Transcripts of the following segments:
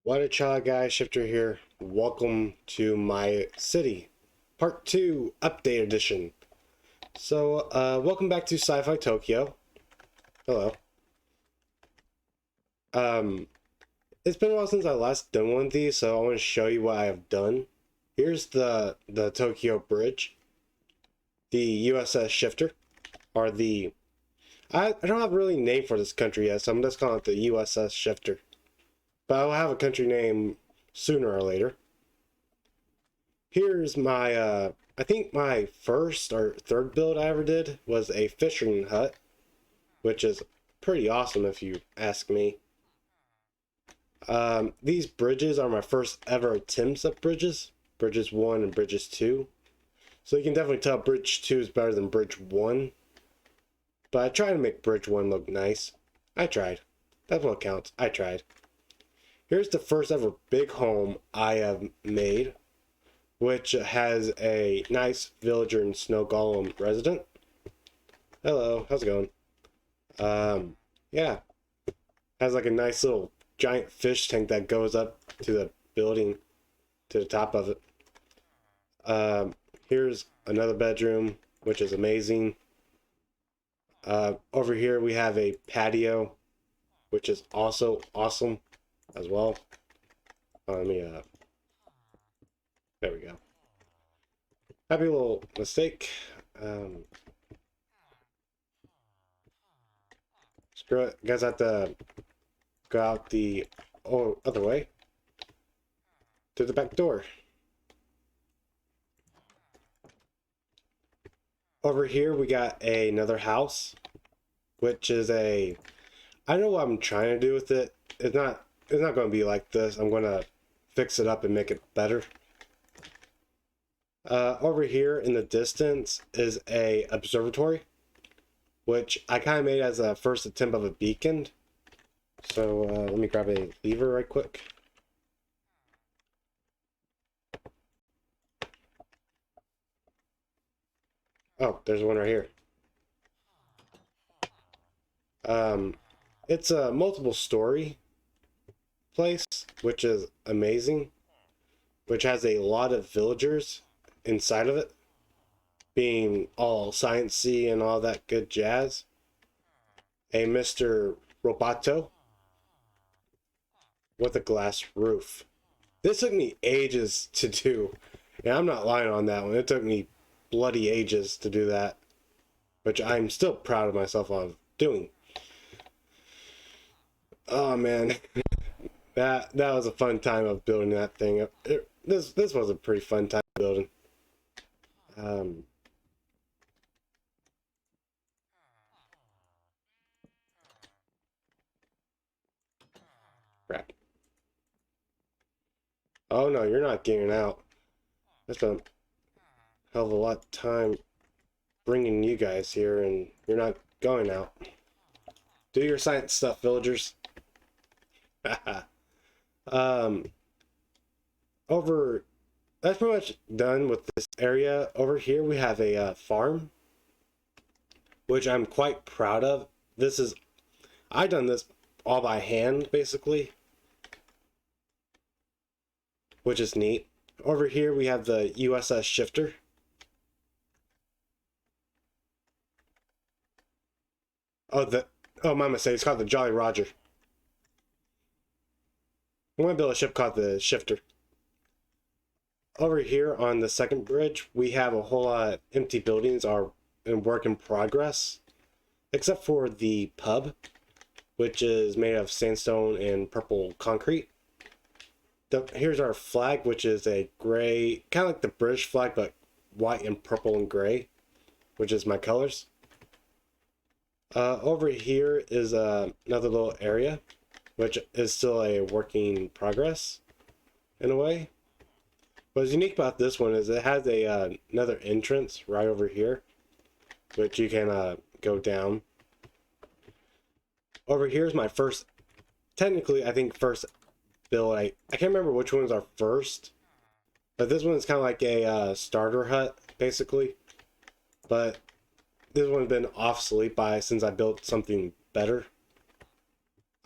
What a child guy, Shifter here. Welcome to my city, part 2 update edition. Welcome back to SiFi Tokyo. Hello. It's been a while since I last done one of these, so I want to show you what I have done. Here's the Tokyo Bridge, the USS Shifter, or the I don't have a really name for this country yet, so I'm just calling it the USS Shifter. But I'll have a country name sooner or later. Here's my, I think my first or third build I ever did was a fishing hut, which is pretty awesome if you ask me. These bridges are my first ever attempts at bridges. Bridges 1 and Bridges 2. So you can definitely tell Bridge 2 is better than Bridge 1. But I tried to make Bridge 1 look nice. I tried. That's what counts. I tried. Here's the first ever big home I have made, which has a nice villager and snow golem resident. Hello, how's it going? Yeah. Has like a nice little giant fish tank that goes up to the building, to the top of it. Here's another bedroom, which is amazing. Over here we have a patio, which is also awesome as well. Let me there we go. Happy little mistake. Screw it, guys, have to go out the other way to the back door. Over here we got another house, which is I don't know what I'm trying to do with it. It's not going to be like this. I'm going to fix it up and make it better. Over here in the distance is a observatory, which I kind of made as a first attempt of a beacon. So let me grab a lever right quick. Oh, there's one right here. It's a multiple story place, which is amazing, which has a lot of villagers inside of it, being all sciencey and all that good jazz. A Mr. Roboto with a glass roof. This took me ages to do, and I'm not lying on that one. It took me bloody ages to do that, which I'm still proud of myself of doing. Oh man. That was a fun time of building that thing. This was a pretty fun time building. Crap. Oh no, you're not getting out. That's a hell of a lot of time bringing you guys here, and you're not going out. Do your science stuff, villagers. That's pretty much done with this area. Over here we have a farm, which I'm quite proud of. I've done this all by hand basically, which is neat. Over here we have the USS Shifter. Oh, my mistake, it's called the Jolly Roger. I want to build a ship called the Shifter. Over here on the second bridge, we have a whole lot of empty buildings are in work in progress, except for the pub, which is made of sandstone and purple concrete. Here's our flag, which is a gray, kind of like the British flag, but white and purple and gray, which is my colors. Over here is another little area, which is still a working progress in a way. What's unique about this one is it has another entrance right over here, which you can go down. Over here is my first, technically I think first build. I can't remember which one was our first, but this one is kind of like a starter hut basically, but this one's been obsolete since I built something better.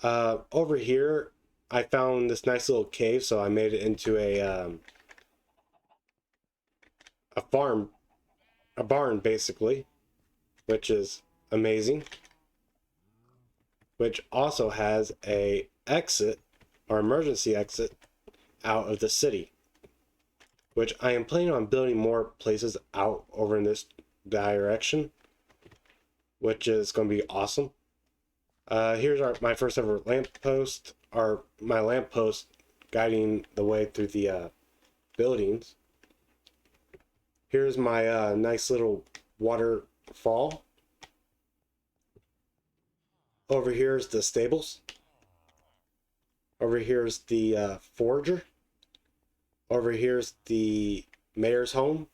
Over here I found this nice little cave, so I made it into a farm, a barn basically, which is amazing. Which also has a exit or emergency exit out of the city. Which I am planning on building more places out over in this direction, which is going to be awesome. Here's my first ever lamppost, or my lamppost guiding the way through the buildings. Here's my nice little waterfall. Over here is the stables. Over here is the forager. Over here is the mayor's home.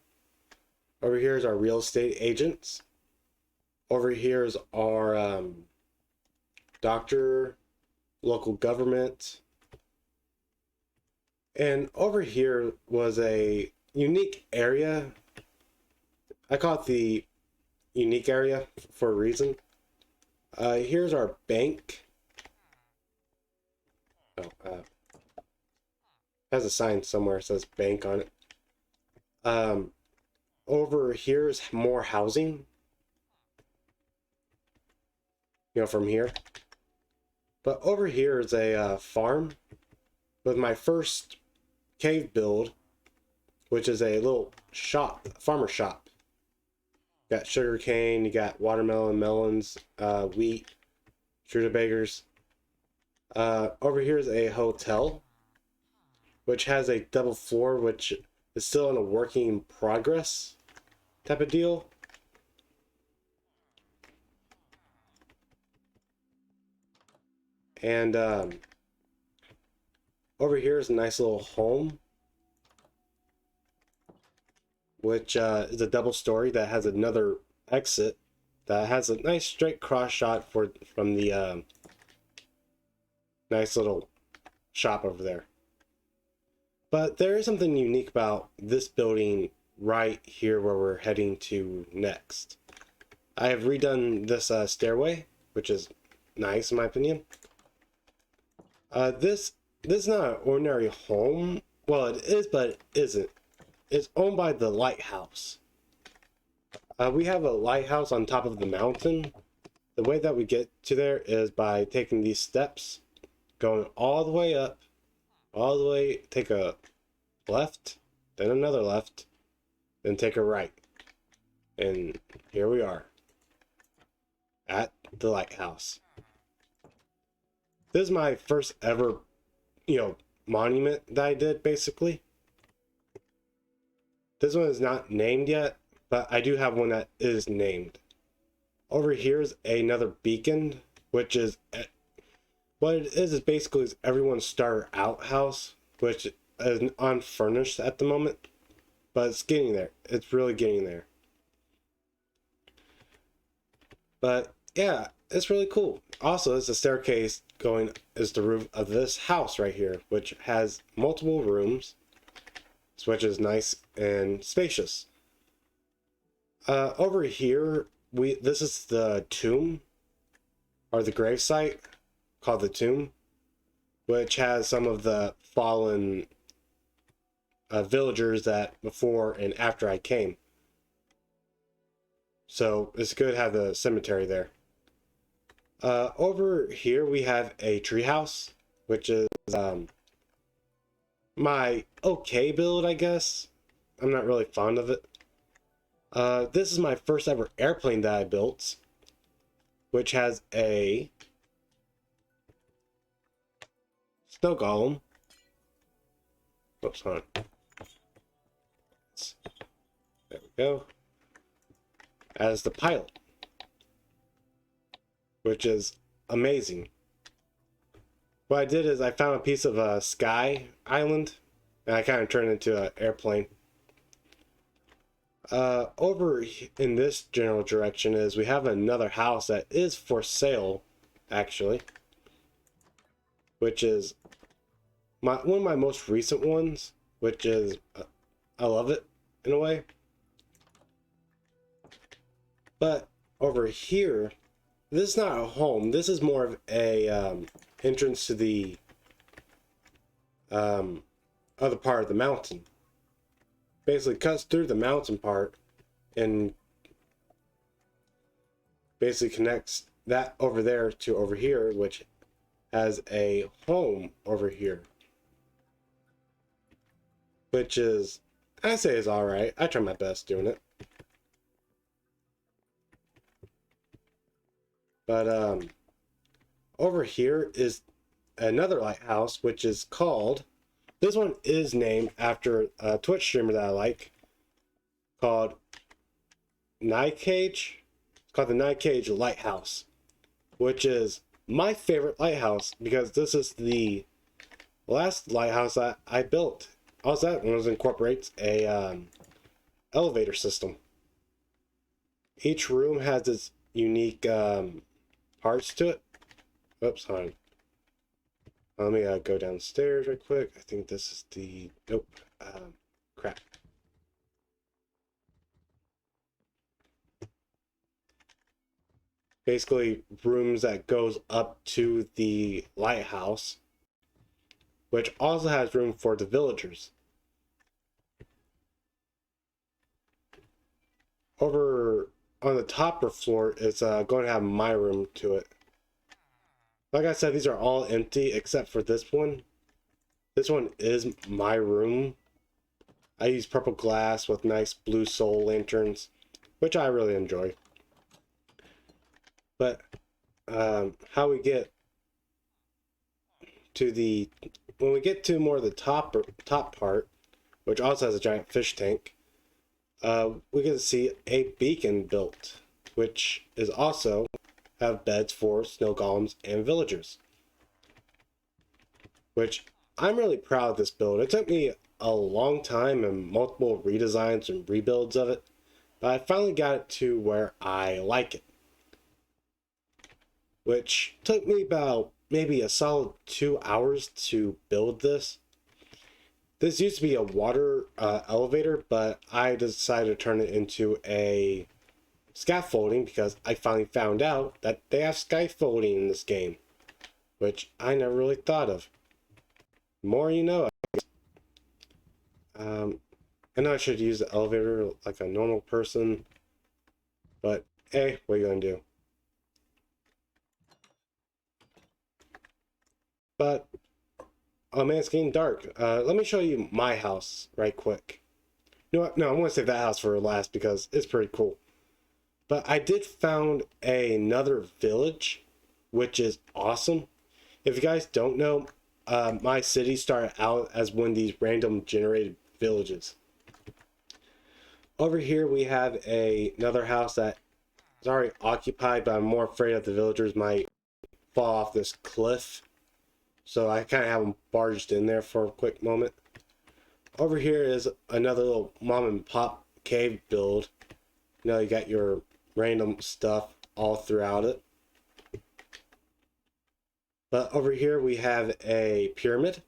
Over here is our real estate agents. Over here is our doctor, local government. And over here was a unique area. I call it the unique area for a reason. Here's our bank. Oh, has a sign somewhere that says bank on it. Over here is more housing. You know, from here. But over here is a farm with my first cave build, which is a little shop, farmer shop. You got sugar cane, you got watermelon, melons, wheat, Studebakers. Over here is a hotel, which has a double floor, which is still in a working progress type of deal. And over here is a nice little home, which is a double story that has another exit that has a nice straight cross shot from the nice little shop over there. But there is something unique about this building right here where we're heading to next. I have redone this stairway, which is nice in my opinion. This is not an ordinary home. Well, it is, but it isn't. It's owned by the lighthouse. We have a lighthouse on top of the mountain. The way that we get to there is by taking these steps, going all the way up, all the way, take a left, then another left, then take a right. And here we are at the lighthouse. This is my first ever, monument that I did, basically. This one is not named yet, but I do have one that is named. Over here is another beacon, which is, what it is basically is everyone's starter outhouse, which is unfurnished at the moment, but it's getting there. It's really getting there. But yeah, it's really cool. Also, there's a staircase going is the roof of this house right here, which has multiple rooms, which is nice and spacious. Over here, this is the tomb, or the grave site, called the tomb, which has some of the fallen villagers that before and after I came. So it's good to have the cemetery there. Over here we have a treehouse, which is my okay build, I guess. I'm not really fond of it. This is my first ever airplane that I built, which has a snow golem. Oops, hold on. There we go. As the pilot, which is amazing. What I did is I found a piece of a sky island, and I kind of turned it into an airplane. Over in this general direction is we have another house that is for sale, actually, which is one of my most recent ones, which is I love it in a way. But over here, this is not a home. This is more of a entrance to the other part of the mountain. Basically cuts through the mountain part and basically connects that over there to over here, which has a home over here. Which is, I say is alright. I try my best doing it. But over here is another lighthouse, which is called, this one is named after a Twitch streamer that I like, called Cage. It's called the Night Cage Lighthouse, which is my favorite lighthouse because this is the last lighthouse that I built. Also, that one incorporates a elevator system. Each room has its unique parts to it. Oops, hold on. Let me go downstairs right quick. I think this is the... Nope. Crap. Basically, rooms that goes up to the lighthouse, which also has room for the villagers. Over on the top floor, it's going to have my room to it. Like I said, these are all empty except for this one. This one is my room. I use purple glass with nice blue soul lanterns, which I really enjoy. But how we get to the, when we get to more of the top part, which also has a giant fish tank, we get to see a beacon built, which is also have beds for snow golems and villagers. Which I'm really proud of this build. It took me a long time and multiple redesigns and rebuilds of it, but I finally got it to where I like it. Which took me about maybe a solid 2 hours to build this. This used to be a water elevator, but I decided to turn it into a scaffolding because I finally found out that they have scaffolding in this game, which I never really thought of. More you know. I know I should use the elevator like a normal person, but hey, what are you gonna do? But oh man, it's getting dark. Let me show you my house right quick. You know what? No, I'm gonna save that house for last because it's pretty cool. But I did found another village, which is awesome. If you guys don't know, my city started out as one of these random generated villages. Over here we have another house that is already occupied, but I'm more afraid that the villagers might fall off this cliff. So I kind of have them barged in there for a quick moment. Over here is another little mom and pop cave build. You know, you got your random stuff all throughout it. But over here we have a pyramid.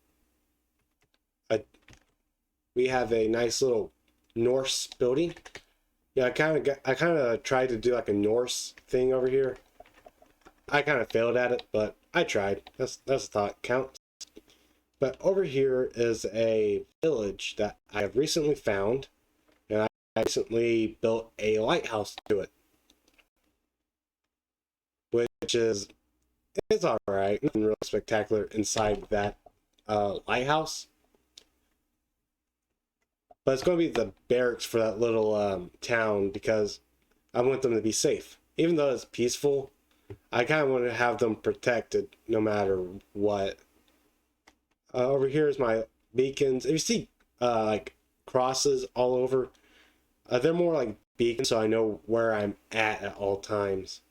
We have a nice little Norse building. Yeah, I kind of tried to do like a Norse thing over here. I kind of failed at it, but I tried. That's a thought counts. But over here is a village that I have recently found, and I recently built a lighthouse to it, which is, it's all right. Nothing really spectacular inside that lighthouse, but it's going to be the barracks for that little town because I want them to be safe, even though it's peaceful. I kind of want to have them protected no matter what. Over here is my beacons. If you see like crosses all over, they're more like beacons, so I know where I'm at all times.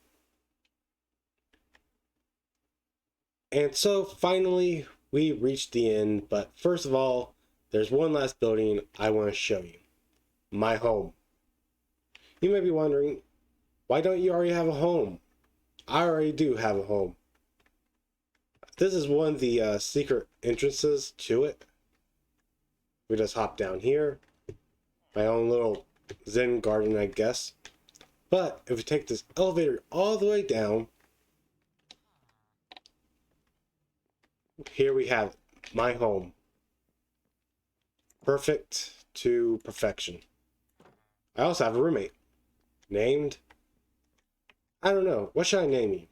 And so finally we reached the end, but first of all, there's one last building I want to show you. My home. You may be wondering, why don't you already have a home? I already do have a home. This is one of the secret entrances to it. We just hop down here. My own little Zen garden, I guess. But if we take this elevator all the way down, here we have my home. perfect to perfection. I also have a roommate named, I don't know, what should I name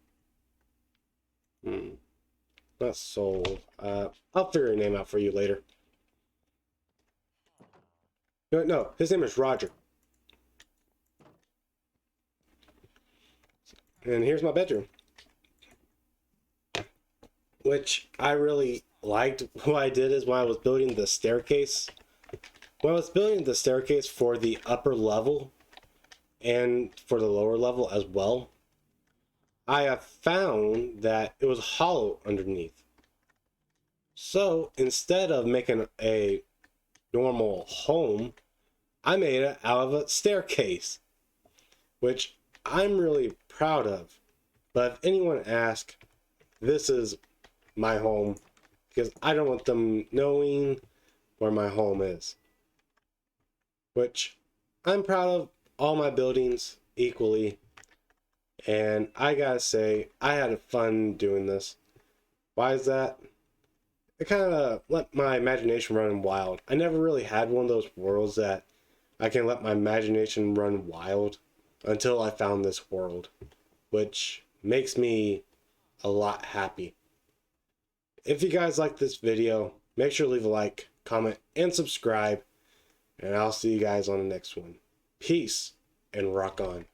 you? Not Soul. I'll figure your name out for you later. No, his name is Roger. And here's my bedroom, which I really liked. What I did is when I was building the staircase, for the upper level and for the lower level as well, I have found that it was hollow underneath. So instead of making a normal home, I made it out of a staircase, which I'm really proud of. But if anyone asks, this is my home, because I don't want them knowing where my home is. Which I'm proud of all my buildings equally. And I gotta say, I had fun doing this. Why is that? It kind of let my imagination run wild. I never really had one of those worlds that I can let my imagination run wild until I found this world, which makes me a lot happy. If you guys like this video, make sure to leave a like, comment, and subscribe, and I'll see you guys on the next one. Peace and rock on.